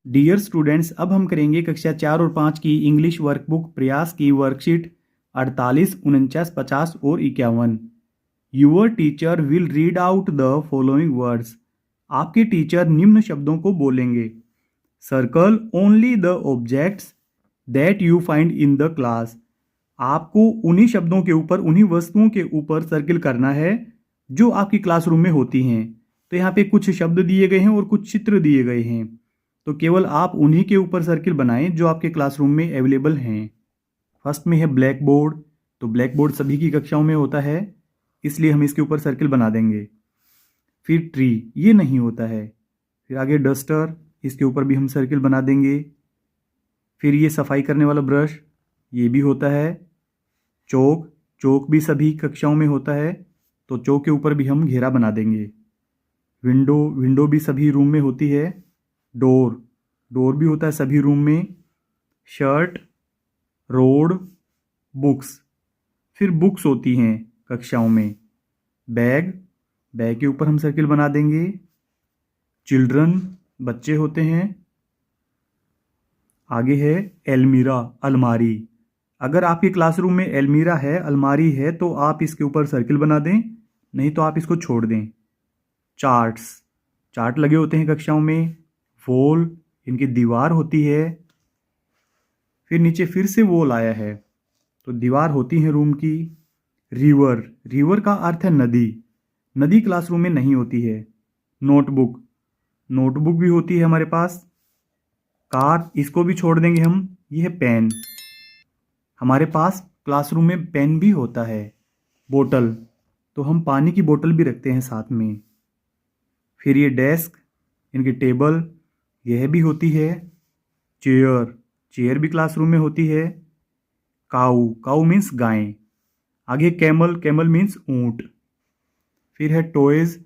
Dear students, अब हम करेंगे कक्षा 4 और 5 की इंग्लिश वर्कबुक प्रयास की वर्कशीट 48, 49, 50 और 51। Your teacher will read out the following words. आपके टीचर निम्न शब्दों को बोलेंगे। Circle only the objects that you find in the class. आपको उन्हीं शब्दों के ऊपर, उन्हीं वस्तुओं के ऊपर सर्किल करना है जो आपकी क्लासरूम में होती हैं। तो यहाँ पे कुछ शब्द दिए गए हैं और कुछ चित्र दिए गए हैं, तो केवल आप उन्हीं के ऊपर सर्किल बनाएं जो आपके क्लासरूम में अवेलेबल हैं। फर्स्ट में है ब्लैक बोर्ड। तो ब्लैक बोर्ड सभी की कक्षाओं में होता है, इसलिए हम इसके ऊपर सर्किल बना देंगे। फिर ट्री, ये नहीं होता है। फिर आगे डस्टर, इसके ऊपर भी हम सर्किल बना देंगे। फिर ये सफाई करने वाला ब्रश, ये भी होता है। चौक, चौक भी सभी कक्षाओं में होता है, तो चौक के ऊपर भी हम घेरा बना देंगे। विंडो, विंडो भी सभी रूम में होती है। डोर, डोर भी होता है सभी रूम में। शर्ट, रोड, बुक्स, फिर बुक्स होती हैं कक्षाओं में। बैग, बैग के ऊपर हम सर्किल बना देंगे। चिल्ड्रन, बच्चे होते हैं। आगे है एलमीरा, अलमारी। अगर आपके क्लासरूम में एलमीरा है, अलमारी है, तो आप इसके ऊपर सर्किल बना दें, नहीं तो आप इसको छोड़ दें। चार्ट्स, चार्ट लगे होते हैं कक्षाओं में। वॉल, इनकी दीवार होती है। फिर नीचे फिर से वॉल आया है, तो दीवार होती है रूम की। रिवर, रिवर का अर्थ है नदी, नदी क्लासरूम में नहीं होती है। नोटबुक, नोटबुक भी होती है हमारे पास। कार, इसको भी छोड़ देंगे हम। ये है पेन, हमारे पास क्लासरूम में पेन भी होता है। बोतल, तो हम पानी की बोतल भी रखते हैं साथ में। फिर ये डेस्क, इनकी टेबल, यह भी होती है। चेयर, चेयर भी क्लासरूम में होती है। काऊ, काऊ मीन्स गाय। आगे कैमल, कैमल मीन्स ऊंट। फिर है टॉयज,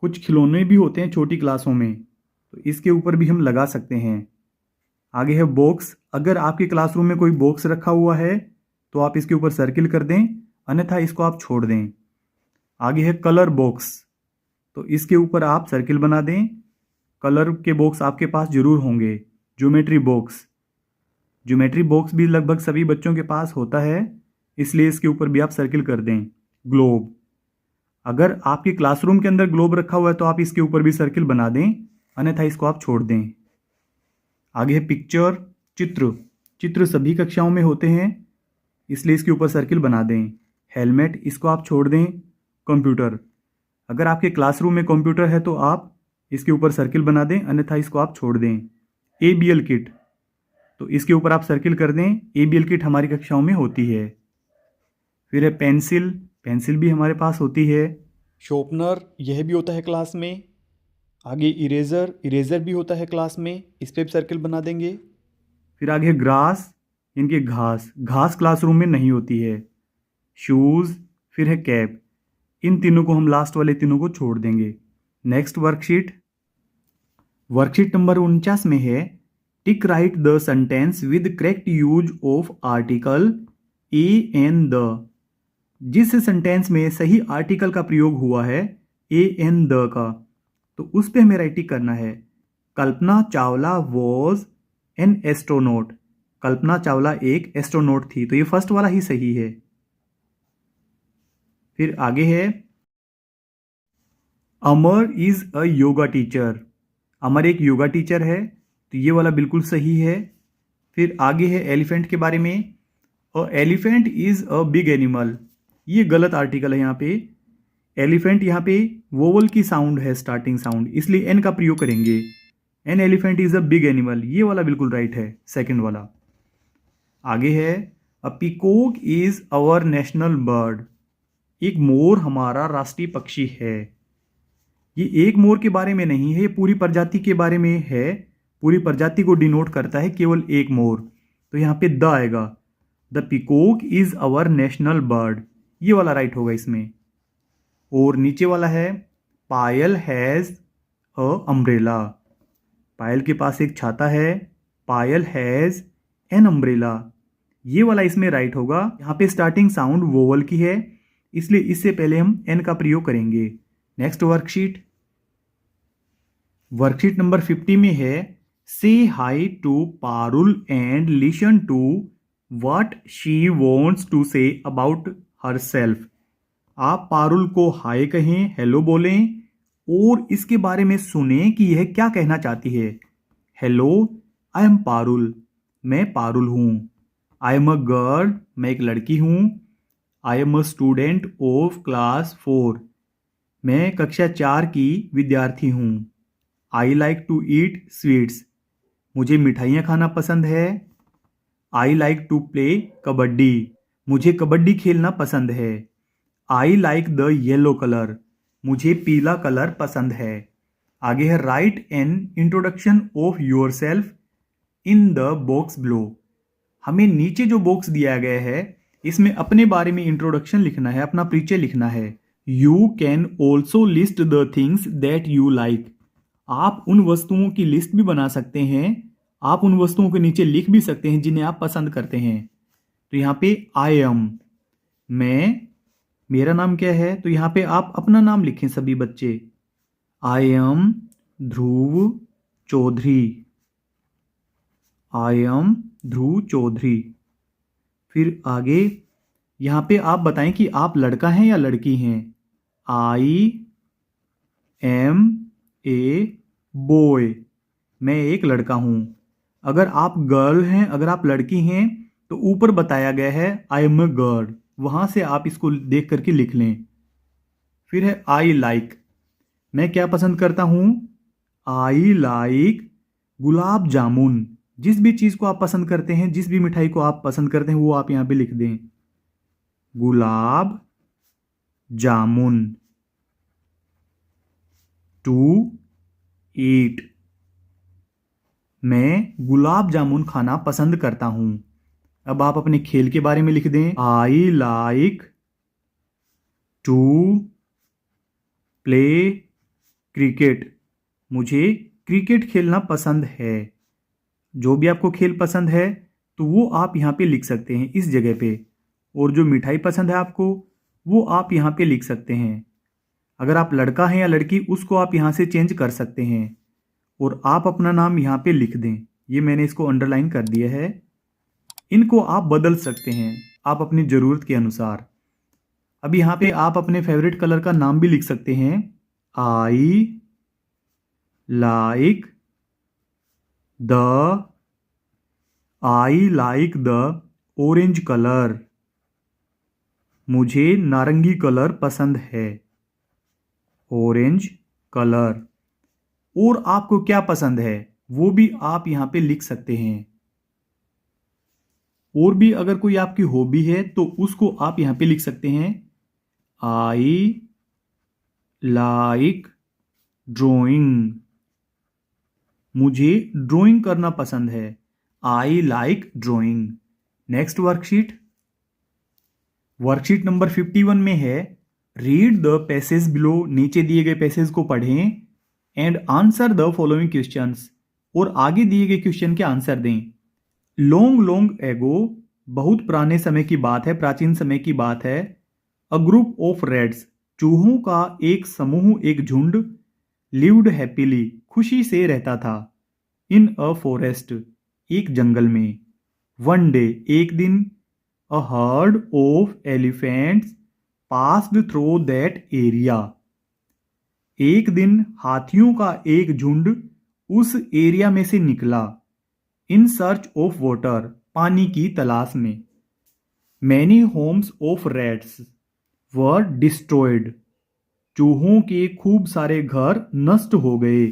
कुछ खिलौने भी होते हैं छोटी क्लासों में, तो इसके ऊपर भी हम लगा सकते हैं। आगे है बॉक्स, अगर आपके क्लासरूम में कोई बॉक्स रखा हुआ है तो आप इसके ऊपर सर्किल कर दें, अन्यथा इसको आप छोड़ दें। आगे है कलर बॉक्स, तो इसके ऊपर आप सर्किल बना दें। कलर के बॉक्स आपके पास जरूर होंगे। ज्योमेट्री बॉक्स, ज्योमेट्री बॉक्स भी लगभग सभी बच्चों के पास होता है, इसलिए इसके ऊपर भी आप सर्किल कर दें। ग्लोब, अगर आपके क्लासरूम के अंदर ग्लोब रखा हुआ है तो आप इसके ऊपर भी सर्किल बना दें, अन्यथा इसको आप छोड़ दें। आगे है पिक्चर, चित्र, चित्र सभी कक्षाओं में होते हैं, इसलिए इसके ऊपर सर्किल बना दें। हेलमेट, इसको आप छोड़ दें। कंप्यूटर, अगर आपके क्लासरूम में कंप्यूटर है तो आप इसके ऊपर सर्किल बना दें, अन्यथा इसको आप छोड़ दें। ABL किट, तो इसके ऊपर आप सर्किल कर दें, ABL किट हमारी कक्षाओं में होती है। फिर है पेंसिल, पेंसिल भी हमारे पास होती है। शॉर्पनर, यह भी होता है क्लास में। आगे इरेज़र, इरेज़र भी होता है क्लास में, इस पर भी सर्किल बना देंगे। फिर आगे है ग्रास, इनके घास, घास क्लासरूम में नहीं होती है। शूज़, फिर है कैप, इन तीनों को हम, लास्ट वाले तीनों को छोड़ देंगे। नेक्स्ट वर्कशीट, वर्कशीट नंबर 49 में है tick right the sentence with correct use of article a an the. जिस सेंटेंस में सही आर्टिकल का प्रयोग हुआ है ए एन द का, तो उस पे हमें राइटिंग करना है। Kalpana Chawla was an astronaut, Kalpana Chawla एक एस्ट्रोनॉट थी, तो ये फर्स्ट वाला ही सही है। फिर आगे है अमर इज अ योगा टीचर, अमर एक योगा टीचर है, तो ये वाला बिल्कुल सही है। फिर आगे है एलिफेंट के बारे में, और elephant is a big animal, ये गलत आर्टिकल है यहाँ पे। एलिफेंट यहाँ पे वोवल की साउंड है, स्टार्टिंग साउंड, इसलिए एन का प्रयोग करेंगे। An elephant is a big animal, ये वाला बिल्कुल राइट है, सेकंड वाला। आगे है अ peacock is our national bird, एक मोर हमारा राष्ट्रीय पक्षी है। ये एक मोर के बारे में नहीं है, ये पूरी प्रजाति के बारे में है, पूरी प्रजाति को डिनोट करता है, केवल एक मोर, तो यहाँ पे द आएगा। The peacock is our national bird, ये वाला राइट होगा इसमें। और नीचे वाला है पायल हैज़ अ अम्ब्रेला, पायल के पास एक छाता है। पायल हैज़ एन अम्ब्रेला, ये वाला इसमें राइट होगा। यहाँ पे स्टार्टिंग साउंड वोवल की है, इसलिए इससे पहले हम एन का प्रयोग करेंगे। नेक्स्ट वर्कशीट, वर्कशीट नंबर 50 में है Say hi to Parul and listen to what she wants to say about herself. आप पारुल को हाय कहें, हेलो बोलें और इसके बारे में सुने कि यह क्या कहना चाहती है। हेलो, आई एम पारुल, मैं पारुल हूँ। आई एम अ गर्ल, मैं एक लड़की हूँ। I am a student of class 4, मैं कक्षा 4 की विद्यार्थी हूँ। I like to eat sweets, मुझे मिठाइयाँ खाना पसंद है। I like to play kabaddi, मुझे कबड्डी खेलना पसंद है। I like the yellow colour, मुझे पीला कलर पसंद है। आगे है write an introduction of yourself in the box below. हमें नीचे जो बॉक्स दिया गया है इसमें अपने बारे में इंट्रोडक्शन लिखना है, अपना परिचय लिखना है। You can also list the things that you like, आप उन वस्तुओं की लिस्ट भी बना सकते हैं। आप उन वस्तुओं के नीचे लिख भी सकते हैं जिन्हें आप पसंद करते हैं। तो यहाँ पे आई एम, मैं, मेरा नाम क्या है, तो यहाँ पे आप अपना नाम लिखें सभी बच्चे। I am Dhruv Chaudhary, I am Dhruv Chaudhary. फिर आगे यहाँ पे आप बताएं कि आप लड़का हैं या लड़की हैं। आई एम ए बॉय, मैं एक लड़का हूँ। अगर आप गर्ल हैं, अगर आप लड़की हैं तो ऊपर बताया गया है आई एम ए गर्ल, वहाँ से आप इसको देख करके लिख लें। फिर है आई लाइक, मैं क्या पसंद करता हूँ। आई लाइक गुलाब जामुन, जिस भी चीज़ को आप पसंद करते हैं, जिस भी मिठाई को आप पसंद करते हैं वो आप यहाँ पे लिख दें। गुलाब जामुन। टू ईट, मैं गुलाब जामुन खाना पसंद करता हूं। अब आप अपने खेल के बारे में लिख दें। I like to play cricket, मुझे क्रिकेट खेलना पसंद है। जो भी आपको खेल पसंद है तो वो आप यहाँ पे लिख सकते हैं इस जगह पे, और जो मिठाई पसंद है आपको वो आप यहाँ पे लिख सकते हैं। अगर आप लड़का हैं या लड़की उसको आप यहाँ से चेंज कर सकते हैं और आप अपना नाम यहाँ पे लिख दें। ये मैंने इसको अंडरलाइन कर दिया है। इनको आप बदल सकते हैं आप अपनी ज़रूरत के अनुसार। अब यहाँ पे आप अपने फेवरेट कलर का नाम भी लिख सकते हैं। आई like the, I like the orange colour, मुझे नारंगी कलर पसंद है। Orange colour. और आपको क्या पसंद है वो भी आप यहाँ पे लिख सकते हैं। और भी अगर कोई आपकी हॉबी है तो उसको आप यहाँ पे लिख सकते हैं। आई लाइक ड्राइंग, मुझे ड्राइंग करना पसंद है। I like drawing. Next worksheet, worksheet number 51 में है रीड द पैसेज बिलो, नीचे दिए गए पैसेज को पढ़ें and answer the following questions, और आगे दिए गए क्वेश्चन के आंसर दें। लॉन्ग लॉन्ग एगो, बहुत पुराने समय की बात है, प्राचीन समय की बात है। अ ग्रुप ऑफ रैट्स, चूहों का एक समूह, एक झुंड। लिव्ड हैप्पीली, खुशी से रहता था। इन अ फॉरेस्ट, एक जंगल में। वन डे, एक दिन। A herd of elephants passed through that area, एक दिन हाथियों का एक झुंड उस एरिया में से निकला। इन सर्च ऑफ वाटर, पानी की तलाश में। Many Holmes of rats were destroyed, चूहों के खूब सारे घर नष्ट हो गए।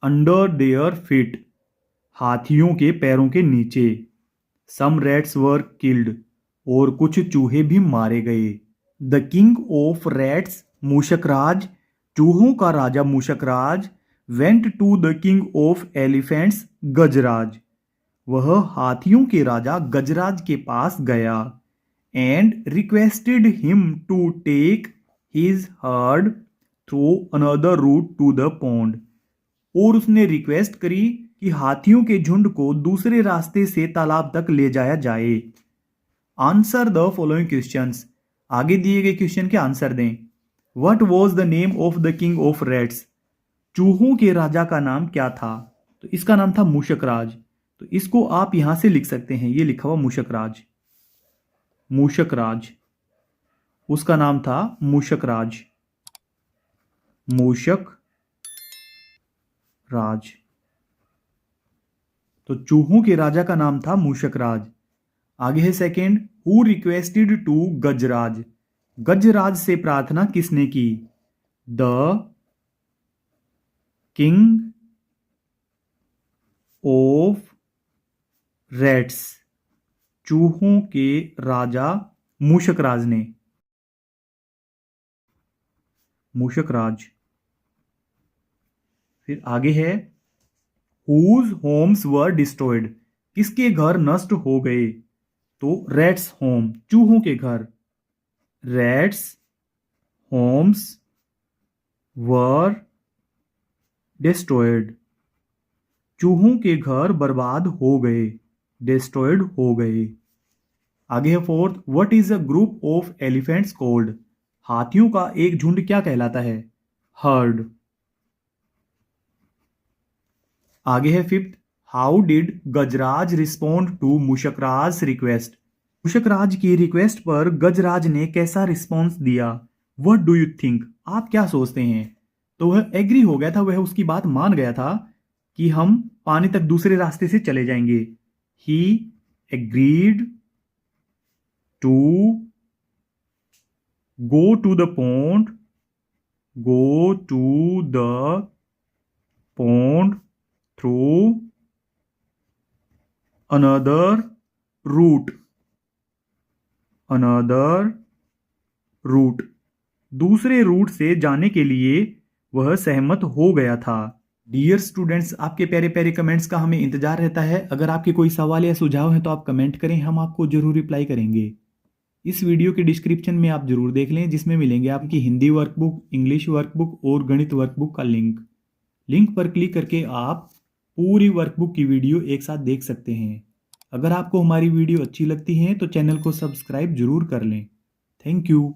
अंडर देयर फीट, हाथियों के पैरों के नीचे। सम रैट्स वर किल्ड, और कुछ चूहे भी मारे गए। The king of rats, Mushakraj, चूहों का राजा Mushakraj, went to the king of elephants, Gajraj, वह हाथियों के राजा गजराज के पास गया। And requested him to take his herd through another route to the pond, और उसने रिक्वेस्ट करी कि हाथियों के झुंड को दूसरे रास्ते से तालाब तक ले जाया जाए। आंसर द फॉलोइंग क्वेश्चंस, आगे दिए गए क्वेश्चन के आंसर दें। What was the name of the king of rats, चूहों के राजा का नाम क्या था। तो इसका नाम था मूषक राज। तो इसको आप यहां से लिख सकते हैं, ये लिखा हुआ मूषक राज, मूषक राज। उसका नाम था मूषक राज, मूषक राज। तो चूहों के राजा का नाम था मूषक राज। आगे है सेकंड, हु रिक्वेस्टेड टू गजराज। गजराज से प्रार्थना किसने की? द किंग ऑफ रैट्स, चूहों के राजा मूषक राज ने, मूषक राज। फिर आगे है, हुज होम्स वर डिस्ट्रॉयड, किसके घर नष्ट हो गए? तो रैट्स होम, चूहों के घर, रैट्स होम्स वर डिस्ट्रॉयड, चूहों के घर बर्बाद हो गए, डिस्ट्रॉयड हो गए। आगे है fourth, what is a group of elephants called, हाथियों का एक झुंड क्या कहलाता है? हर्ड। आगे है fifth, how did Gajraj respond to Mushakraj request, Mushakraj की रिक्वेस्ट पर गजराज ने कैसा रिस्पॉन्स दिया? व्हाट डू यू थिंक, आप क्या सोचते हैं? तो वह एग्री हो गया था, वह उसकी बात मान गया था कि हम पानी तक दूसरे रास्ते से चले जाएंगे। He agreed to go to the pond, go to the pond through another route, another route, दूसरे रूट से जाने के लिए वह सहमत हो गया था। डियर स्टूडेंट्स, आपके प्यारे प्यारे कमेंट्स का हमें इंतजार रहता है। अगर आपके कोई सवाल या सुझाव हैं तो आप कमेंट करें, हम आपको जरूर रिप्लाई करेंगे। इस वीडियो के डिस्क्रिप्शन में आप जरूर देख लें, जिसमें मिलेंगे आपकी हिंदी वर्कबुक, इंग्लिश वर्कबुक और गणित वर्कबुक का लिंक। लिंक पर क्लिक करके आप पूरी वर्कबुक की वीडियो एक साथ देख सकते हैं। अगर आपको हमारी वीडियो अच्छी लगती है तो चैनल को सब्सक्राइब जरूर कर लें। Thank you.